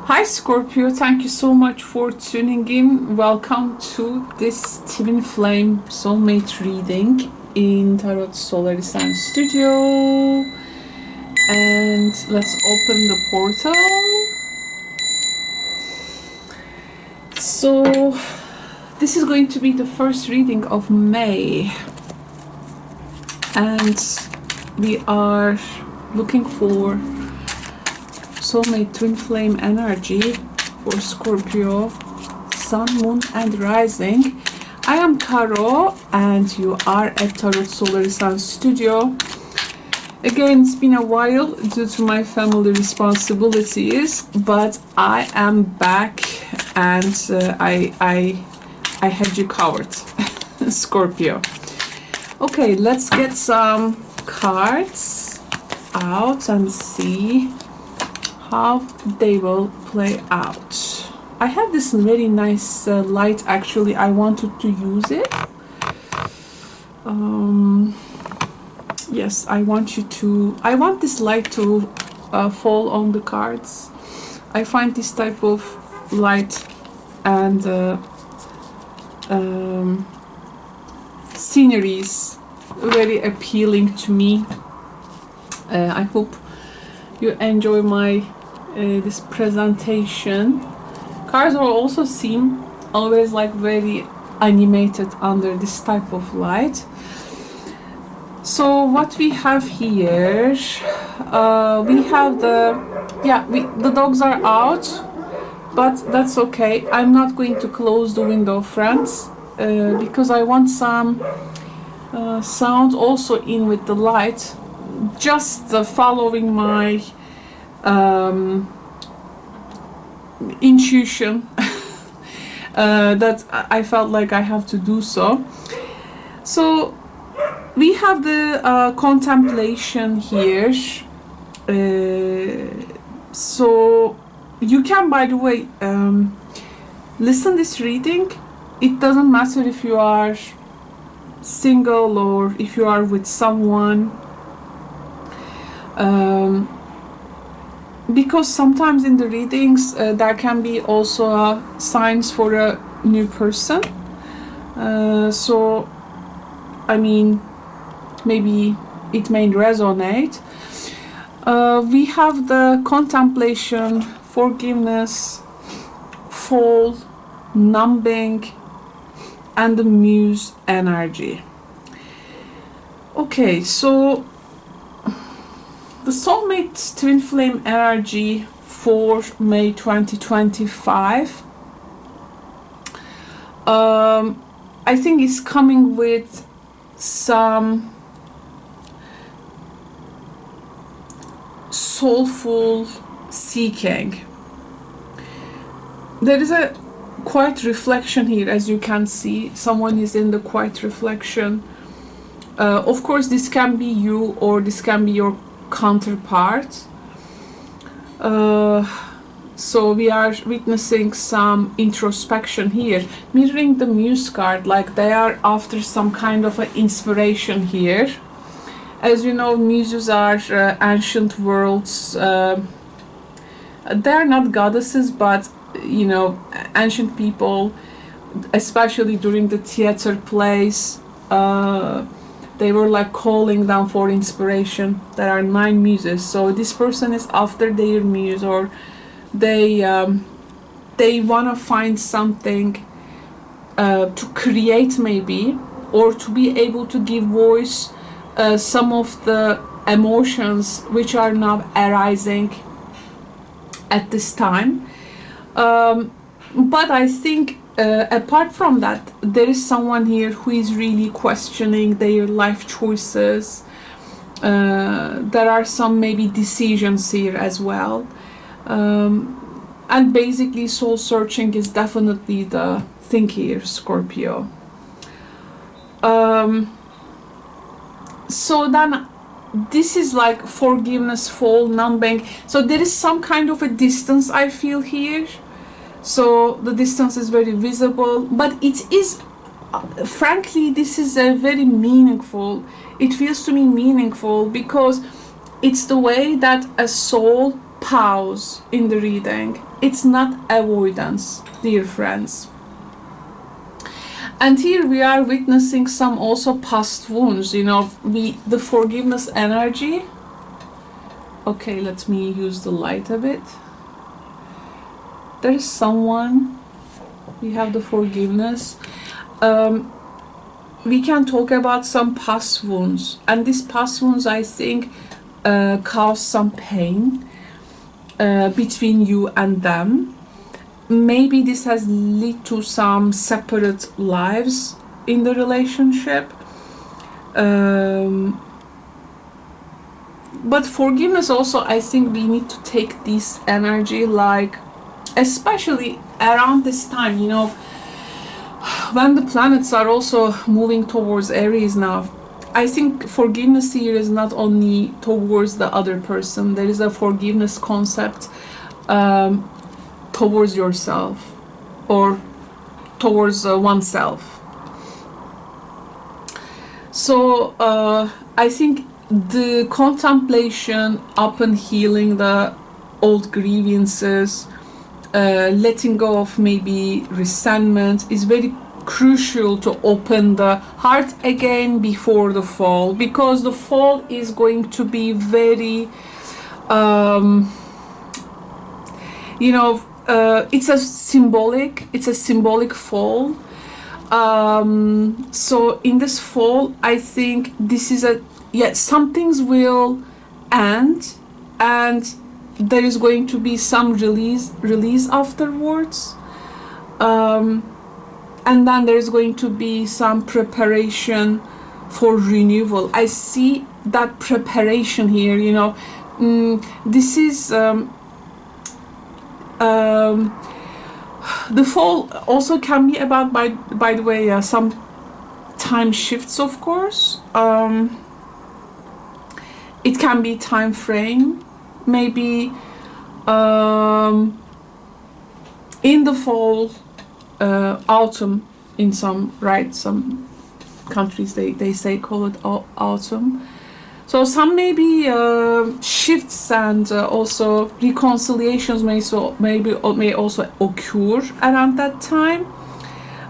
Hi Scorpio, thank you so much for tuning in. Welcome to this Twinflame soulmate reading in Tarot Solar Sun Studio. And let's open the portal. So this is going to be the first reading of May. And we are looking for soulmate twin flame energy for Scorpio, Sun, Moon and Rising. I am Karo and you are at Tarot Solar Sun Studio. Again, it's been a while due to my family responsibilities, but I am back and I had you covered, Scorpio. Okay, let's get some cards out and see how they will play out. I have this very nice light. Actually, I wanted to use it. Yes, I want this light to fall on the cards. I find this type of light and sceneries very appealing to me. I hope you enjoy my this presentation. Cards are also seem always like very animated under this type of light. So what we have here, we have the dogs are out, but that's okay. I'm not going to close the window, friends, because I want some sound also in with the light, just following my intuition that I felt like I have to do so. So we have the contemplation here. So you can, by the way, listen this reading. It doesn't matter if you are single or if you are with someone, because sometimes in the readings there can be also signs for a new person. So I mean, maybe it may resonate. We have the contemplation, forgiveness, fall, numbing, and the muse energy. Okay, so the soulmate twin flame energy for May 2025, I think is coming with some soulful seeking. There is a quiet reflection here, as you can see. Someone is in the quiet reflection. Of course, this can be you or this can be your counterpart. So we are witnessing some introspection here, mirroring the muse card, like they are after some kind of an inspiration here. As you know, muses are ancient worlds. They are not goddesses, but you know, ancient people, especially during the theater plays, they were like calling down for inspiration. There are 9 muses, so this person is after their muse, or they want to find something to create, maybe, or to be able to give voice some of the emotions which are now arising at this time. But I think apart from that, there is someone here who is really questioning their life choices. There are some maybe decisions here as well. And basically soul searching is definitely the thing here, Scorpio. So then this is like forgiveness, fall, numbing. So there is some kind of a distance I feel here. So the distance is very visible, but it is, frankly, this is a very meaningful, it feels to me meaningful, because it's the way that a soul pause in the reading. It's not avoidance, dear friends. And here we are witnessing some also past wounds, you know, the forgiveness energy. Okay, let me use the light a bit. There's someone, we have the forgiveness. We can talk about some past wounds, and these past wounds, I think, cause some pain between you and them. Maybe this has led to some separate lives in the relationship. But forgiveness also, I think we need to take this energy, like, especially around this time, you know, when the planets are also moving towards Aries now. I think forgiveness here is not only towards the other person. There is a forgiveness concept towards yourself, or towards oneself. So I think the contemplation upon healing the old grievances, letting go of maybe resentment, is very crucial to open the heart again before the fall, because the fall is going to be very you know, it's a symbolic fall. So in this fall, I think this is some things will end, and there is going to be some release afterwards, and then there's going to be some preparation for renewal. I see that preparation here, you know. This is the fall also can be about, by the way, some time shifts, of course. It can be time frame, maybe in the fall, autumn in some countries they say call it autumn. So some maybe shifts and also reconciliations may also occur around that time.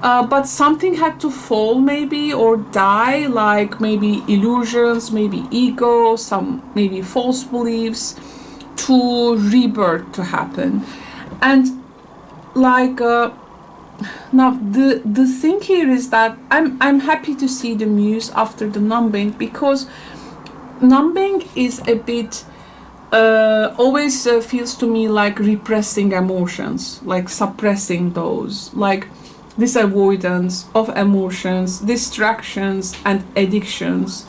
But something had to fall maybe, or die, like maybe illusions, maybe ego, some maybe false beliefs, to rebirth to happen. And like now the thing here is that I'm happy to see the muse after the numbing, because numbing is a bit always feels to me like repressing emotions, like suppressing those, like this avoidance of emotions, distractions and addictions,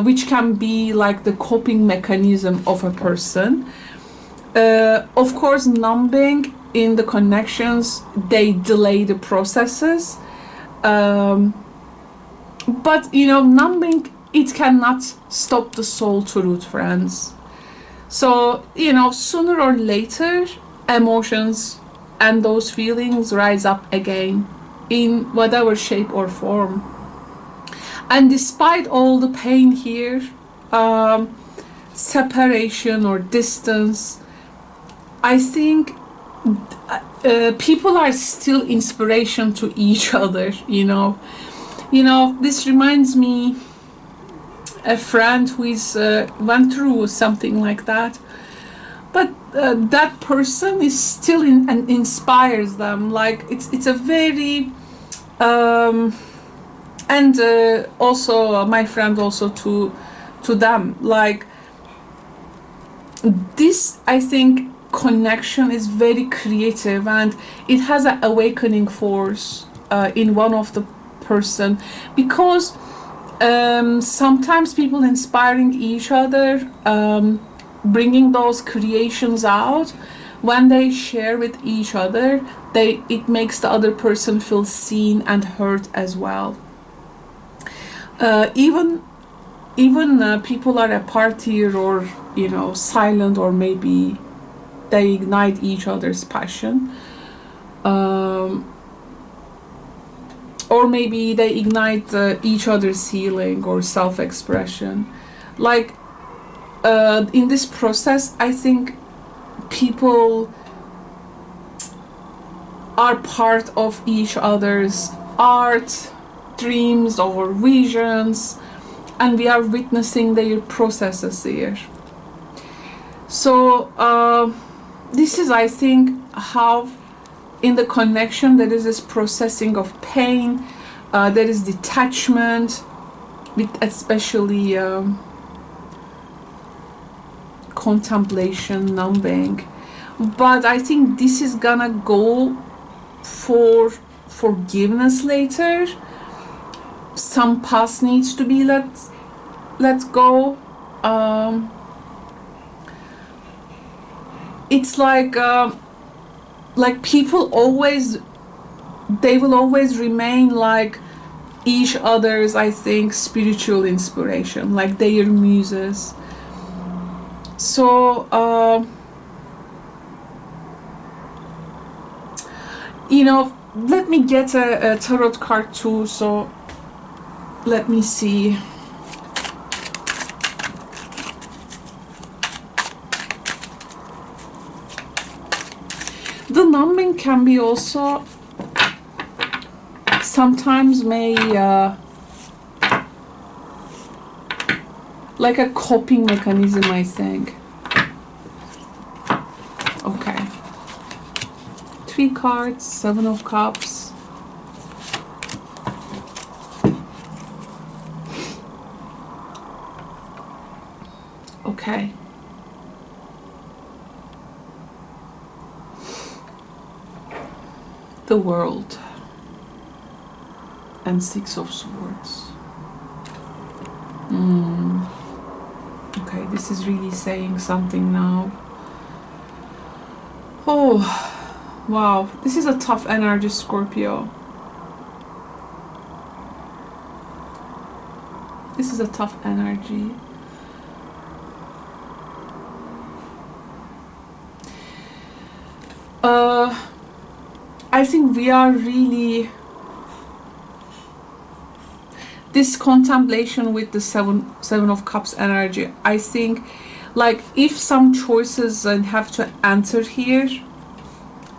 which can be like the coping mechanism of a person. Of course, numbing in the connections, they delay the processes, but you know, numbing, it cannot stop the soul truth, friends. So you know, sooner or later, emotions and those feelings rise up again in whatever shape or form. And despite all the pain here, separation or distance, I think people are still inspiration to each other, you know. This reminds me a friend who is went through something like that, but that person is still and inspires them. Like it's a very and also my friend also to them, like this, I think, connection is very creative, and it has an awakening force in one of the person, because sometimes people inspiring each other, bringing those creations out, when they share with each other, it makes the other person feel seen and heard as well. Even people are apart here, or you know, silent, or maybe they ignite each other's passion, or maybe they ignite each other's healing or self-expression. Like in this process, I think people are part of each other's art, dreams or visions, and we are witnessing their processes here. So this is, I think, how in the connection there is this processing of pain, there is detachment, with especially contemplation, numbing. But I think this is gonna go for forgiveness later. Some past needs to be let go. It's like people always, they will always remain like each other's, I think, spiritual inspiration, like their muses. So you know, let me get a tarot card too. So let me see. The numbing can be also sometimes like a coping mechanism, I think. Okay. 3 cards, 7 of Cups. Okay. The World and 6 of Swords. Okay, this is really saying something now. Oh, wow, this is a tough energy, Scorpio. This is a tough energy. I think we are really, this contemplation with the seven of Cups energy, I think, like, if some choices have to enter here,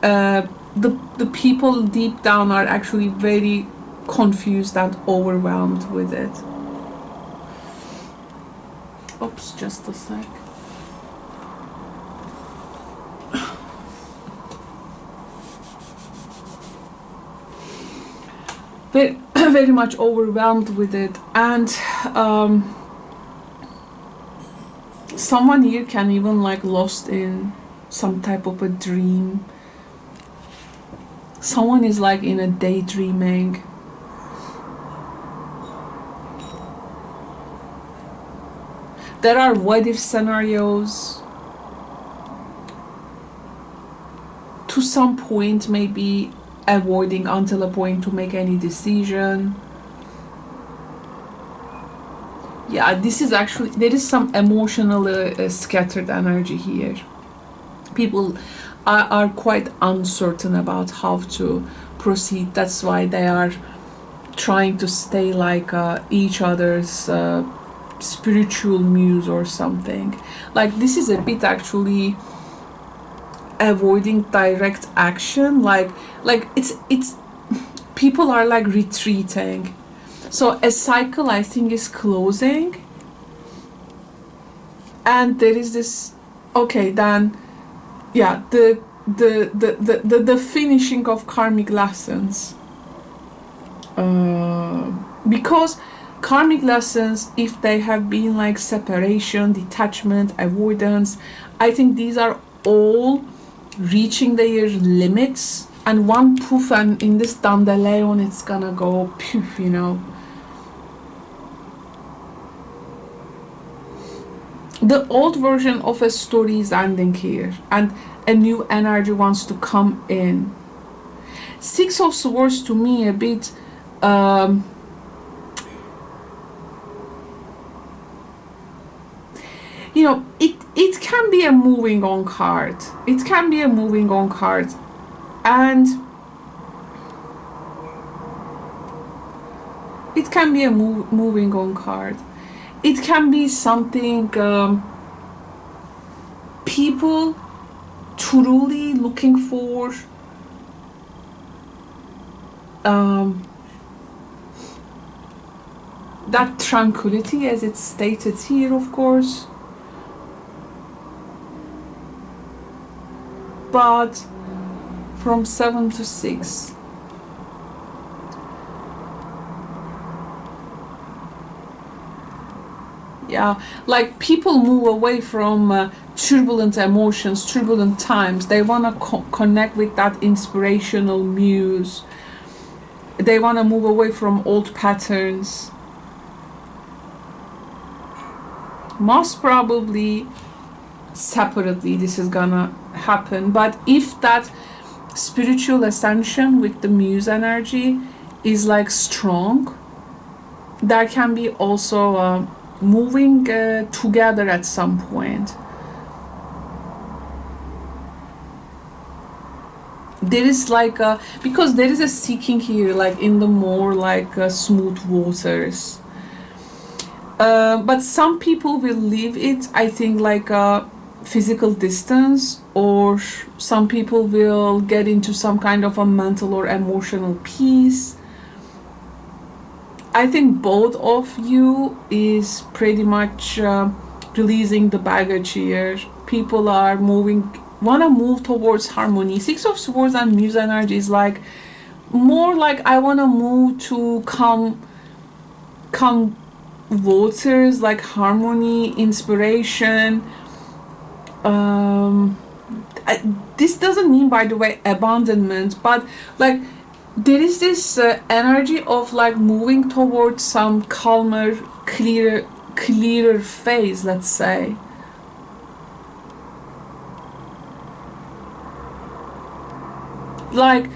the people deep down are actually very confused and overwhelmed with it. Oops, just a sec. Very much overwhelmed with it, and someone here can even like lost in some type of a dream. Someone is like in a daydreaming. There are what if scenarios. To some point, maybe avoiding until a point to make any decision. Yeah, this is actually, there is some emotional scattered energy here. People are quite uncertain about how to proceed. That's why they are trying to stay like each other's spiritual muse or something. Like, this is a bit actually avoiding direct action, like it's people are like retreating. So a cycle, I think, is closing, and there is this, okay, then yeah, the finishing of karmic lessons, because karmic lessons, if they have been like separation, detachment, avoidance, I think these are all reaching their limits, and one poof, and in this dandelion it's gonna go poof, you know. The old version of a story is ending here, and a new energy wants to come in. 6 of Swords to me a bit you know, it can be a moving on card. It can be a moving on card, and it can be a moving on card. It can be something people truly looking for that tranquility, as it's stated here, of course. But from 7 to 6. Yeah, like people move away from turbulent emotions, turbulent times. They want to connect with that inspirational muse. They want to move away from old patterns. Most probably separately this is gonna happen, but if that spiritual ascension with the muse energy is like strong, there can be also moving together at some point. There is like a, because there is a seeking here, like in the more like smooth waters. But some people will leave it, I think, like a physical distance, or some people will get into some kind of a mental or emotional peace. I think both of you is pretty much releasing the baggage here. People are want to move towards harmony. Six of Swords and Muse energy is like more like I want to move to calm waters, like harmony, inspiration. This doesn't mean, by the way, abandonment, but like there is this energy of like moving towards some calmer, clearer phase, let's say. Like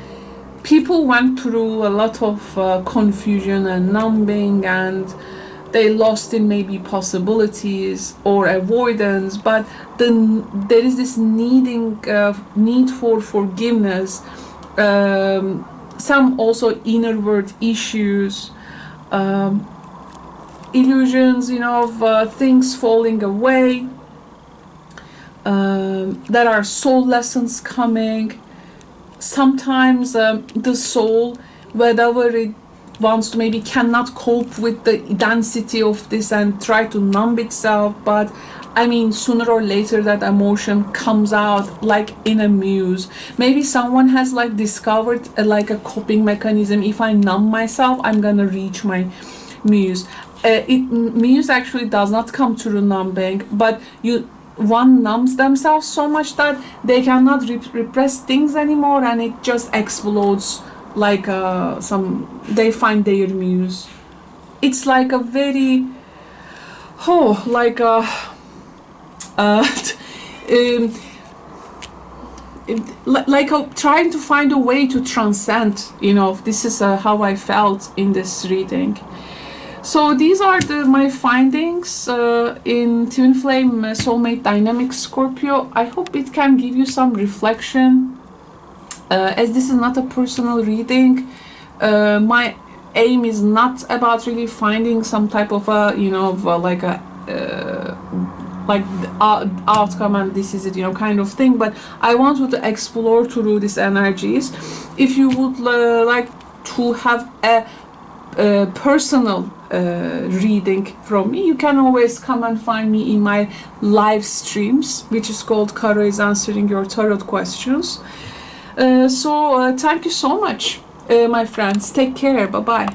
people went through a lot of confusion and numbing, and they lost in maybe possibilities or avoidance, but then there is this need for forgiveness, some also inner world issues, illusions, you know, of things falling away. There are soul lessons coming. Sometimes the soul, whatever it wants to, maybe cannot cope with the density of this and try to numb itself, but I mean sooner or later that emotion comes out, like in a muse. Maybe someone has like discovered like a coping mechanism. If I numb myself, I'm gonna reach my muse. Muse actually does not come through numbing, but one numbs themselves so much that they cannot repress things anymore, and it just explodes, like they find their muse. It's like a very trying to find a way to transcend, you know. This is how I felt in this reading. So these are my findings in Twinflame Soulmate Dynamic Scorpio. I hope it can give you some reflection. As this is not a personal reading, my aim is not about really finding some type of outcome and this is it, you know, kind of thing, but I want you to explore through these energies. If you would like to have a personal reading from me, you can always come and find me in my live streams, which is called Karo is Answering Your Tarot Questions. So thank you so much, my friends. Take care. Bye bye.